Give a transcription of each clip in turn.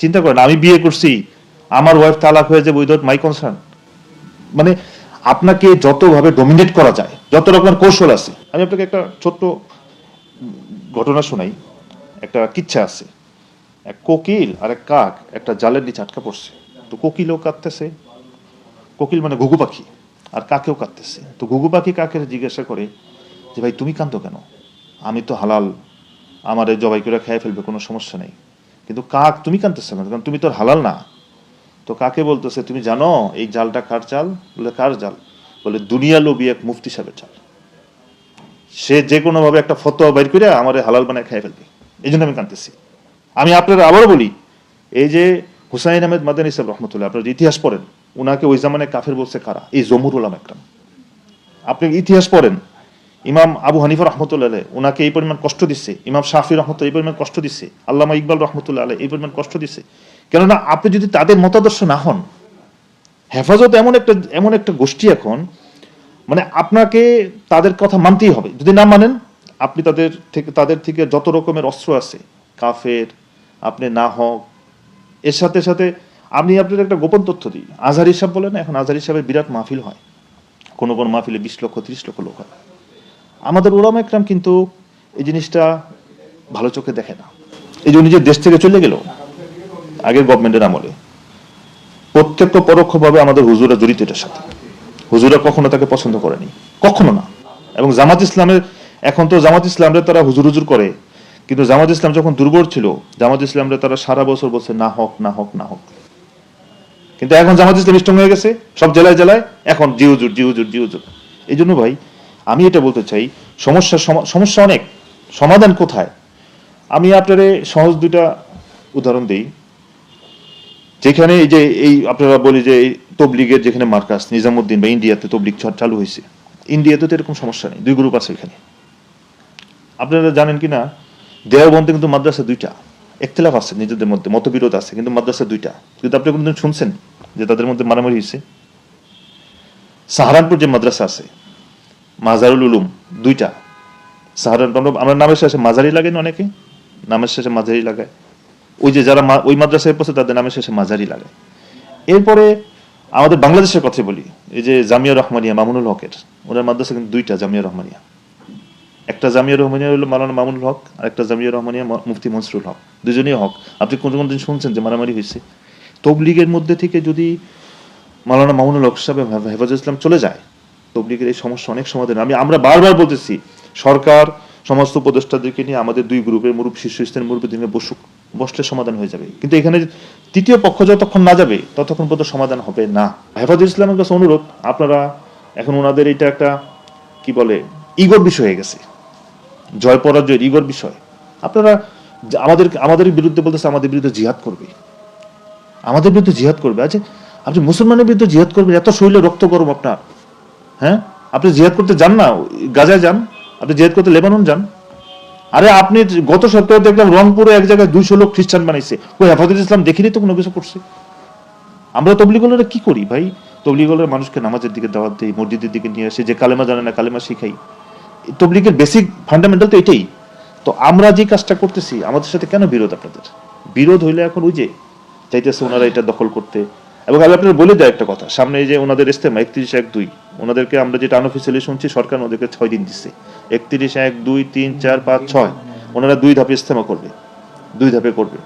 চিন্তা করেন, আমি বিয়ে করছি, আমার ওয়াইফ তালাক হয়ে যাবে উইদাউট মাই কনসার্ন। মানে আপনাকে যতভাবে ডমিনেট করা যায়, যত রকমের কৌশল আছে। আমি আপনাকে একটা ছোট্ট ঘটনা শোনাই। একটা কিচ্ছা আছে, এক কোকিল আর এক কাক একটা জালের নিচে আটকা পড়ছে। তো কোকিলও কাঁদতেছে, কোকিল মানে ঘুঘু পাখি, আর কাকেও কাঁদতেছে। তো ঘুঘু পাখি কাকের জিজ্ঞাসা করে যে ভাই তুমি কাঁদো কেন? আমি তো হালাল, আমার জবাই করে খেয়ে ফেলবে, কোনো সমস্যা নেই। কিন্তু কাক তুমি কাঁদতেছো না, কারণ তুমি তো হালাল না। তো কাকে বলতেছে তুমি জানো এই জালটা কার জাল? বলে কার জাল? বলে দুনিয়া লোভী এক মুফতি সাহেবের জাল। সে যে কোনো ভাবে একটা ফতোয়া বাইর করে আমার হালাল বানায় খেয়ে ফেলবে, এই জন্য আমি কাঁদতেছি। আমি আপনারা আবারও বলি, এই যে হুসাইন আহমেদ মাদানী সাহেব রহমতুল্লাহ, আপনার ইতিহাস পড়েন, উনাকে ওই জামানে কাফের বলছে কারা? এই জমুর উলামা একরাম। আপনি ইতিহাস পড়েন, ইমাম আবু হানিফা রহমতুল্লাহ আলাইহি উনাকে এই পরিমাণ কষ্ট দিচ্ছে, ইমাম শাফি রহমতুল্লাহ এই পরিমাণ কষ্ট দিচ্ছে, আল্লামা ইকবাল রহমতুল্লাহ আলাইহি এই পরিমাণ কষ্ট দিচ্ছে। কেননা আপনি যদি তাদের মতাদর্শ না হন, হেফাজত এমন একটা গোষ্ঠী এখন, মানে আপনাকে তাদের কথা মানতেই হবে। যদি না মানেন, আপনি তাদের থেকে যত রকমের অস্ত্র আছে, কাফের আপনি না হক। এর সাথে সাথে আমি আপনার একটা গোপন তথ্য দিই, আজহারি সাহেব বলেন, এখন আজহারি সাহেবের বিরাট মাহফিল হয়, কোনো কোনো মাহফিলে 20 লক্ষ 30 লক্ষ লোক হয়। আমাদের উলামা একরাম কিন্তু এই জিনিসটা ভালো চোখে দেখে না। এই যে নিজের দেশ থেকে চলে গেল আগের গভর্নমেন্টের আমলে, প্রত্যক্ষ পরোক্ষভাবে আমাদের হুজুরা জড়িত এটার সাথে। হুজুরা কখনো তাকে পছন্দ করেনি, কখনো না। এবং জামাত ইসলামের, এখন তো জামাত ইসলামরা তারা হুজুর হুজুর করে, কিন্তু জামাত ইসলাম যখন দুর্বল ছিল, জামাত ইসলামরা তারা সারা বছর বলছে না হক না হক না হক। কিন্তু এখন জামাত ইসলাম স্ট্রং হয়ে গেছে, সব জেলায় জেলায় এখন জি হুজুর জি হুজুর জি হুজুর। এই জন্য ভাই আমি এটা বলতে চাই, সমস্যা অনেক, সমাধান কোথায়? আমি আপনারে সহজ দুইটা উদাহরণ দিই। যেখানে এই আপনারা বলি যে তবলিগের যেখানে মার্কাজ নিজামুদ্দিন বা ইন্ডিয়াতে তবলিগ চালু হয়েছে, ইন্ডিয়াতে তো এরকম সমস্যা নেই, দুই গ্রুপ আছে এখানে। আপনারা জানেন কিনা, দেওবন্দে কিন্তু মাদ্রাসা দুইটা, একতলাফ আছে নিজেদের মধ্যে, মতবিরোধ আছে, কিন্তু মাদ্রাসা দুইটা। কিন্তু আপনি কোনদিন শুনছেন যে তাদের মধ্যে মারামারি হয়েছে? সাহারানপুর যে মাদ্রাসা আছে, মাজারুল উলুম, দুইটা। সাহারানপুর আমরা নামের শেষে মাজারি লাগাই না, অনেকে নামের শেষে মাজারি লাগায়। ওই যে যারা ওই মাদ্রাসায় পড়ছে তাদের নামের শেষে মাজারি লাগায়। এরপরে আমাদের বাংলাদেশের কথা বলি, এই যে জামিয়া রহমানিয়া মামুনুল হকের, ওনার মাদ্রাসা কিন্তু দুইটা জামিয়া রহমানিয়া। একটা জামিয়া রহমানিয়া হলো মাওলানা মামুনুল হক, আর একটা জামিয়া রহমানিয়া মুফতি মনসুরুল হক, দুজনেই হক। আপনি কোন দিন শুনছেন যে মারামারি হয়েছে? তবলিগের মধ্যে থেকে যদি মাওলানা মামুনুল হক সাহেব হেফাজত ইসলাম চলে যায়, তবলিগের এই সমস্যা অনেক সমাধান। আমরা বারবার বলতেছি, সরকার সমস্ত উপদেষ্টাদেরকে নিয়ে আমাদের দুই গ্রুপের শীর্ষ স্তরের মুরব্বিদের নিয়ে বসলে সমাধান হয়ে যাবে। কিন্তু এখানে তৃতীয় পক্ষ যতক্ষণ না যাবে ততক্ষণ পর্যন্ত সমাধান হবে না। হেফাজত ইসলামের কাছে অনুরোধ, আপনারা এখন ওনাদের এটা একটা কি বলে ইগোর বিষয় হয়ে গেছে, জয় পরাজয়ের ইগোর বিষয়। আপনারা আমাদের বিরুদ্ধে বলতেছে আমাদের বিরুদ্ধে জিহাদ করবে, আমাদের বিরুদ্ধে জিহাদ করবে। আচ্ছা, আপনি মুসলমানের বিরুদ্ধে জিহাদ করবেন? এত শরীরে রক্ত গরম আপনার, হ্যাঁ? আপনি জিহাদ করতে যান না গাজায় যান, আপনি জিহাদ করতে লেবানন যান। আরে আপনি গত সপ্তাহে দেখলাম রংপুরে এক জায়গায় 200 লোক খ্রিস্টান বানাইছে, ওই হেফাজত ইসলাম দেখিনি তো কোনো কিছু করছে? আমরা তবলিগরা কি করি ভাই? তবলিগের মানুষকে নামাজের দিকে দাওয়াত দেই, মসজিদের দিকে নিয়ে আসে, যে কালেমা জানে না কালেমা শিখাই। তবলিগের বেসিক ফান্ডামেন্টাল তো এটাই। তো আমরা যে কাজটা করতেছি, আমাদের সাথে কেন বিরোধ আপনাদের? বিরোধ হইলে এখন ওই যে চাইতেছে ওনারা এটা দখল করতে। এবং আমি আপনার বলে দেয় একটা কথা, সামনে এই যে ওনাদের ইস্তেমা 31/1/2, ওনাদেরকে আমরা যেটা আনঅফিসিয়ালি শুনছি, সরকার ওদেরকে 6 দিন দিচ্ছে। 31/1, 2, 3, 4, 5, 6 ওনারা 2 ধাপে ইস্তেমা করবে, 2 ধাপে করবে।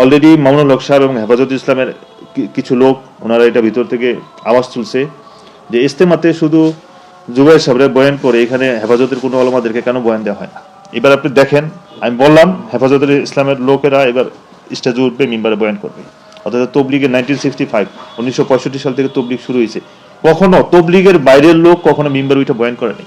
অলরেডি মামুনুল হক সাহেব এবং হেফাজত ইসলামের কিছু লোক ওনারা এটা ভিতর থেকে আওয়াজ তুলছে যে ইস্তেমাতে শুধু জুবাইর সাহেবরা বয়ান করে, এখানে হেফাজতের কোনো ওলামাদেরকে কেন বয়ান দেওয়া হয় না? এবার আপনি দেখেন, আমি বললাম হেফাজতের ইসলামের লোকেরা এবার স্টেজে উঠবে, মিম্বারে বয়ান করবে। অর্থাৎ তবলিগের 1965 সাল থেকে তবলিগ শুরু হয়েছে, কখনো তবলিগের বাইরের লোক কখনো মিম্বারে উঠে বয়ান করেনি।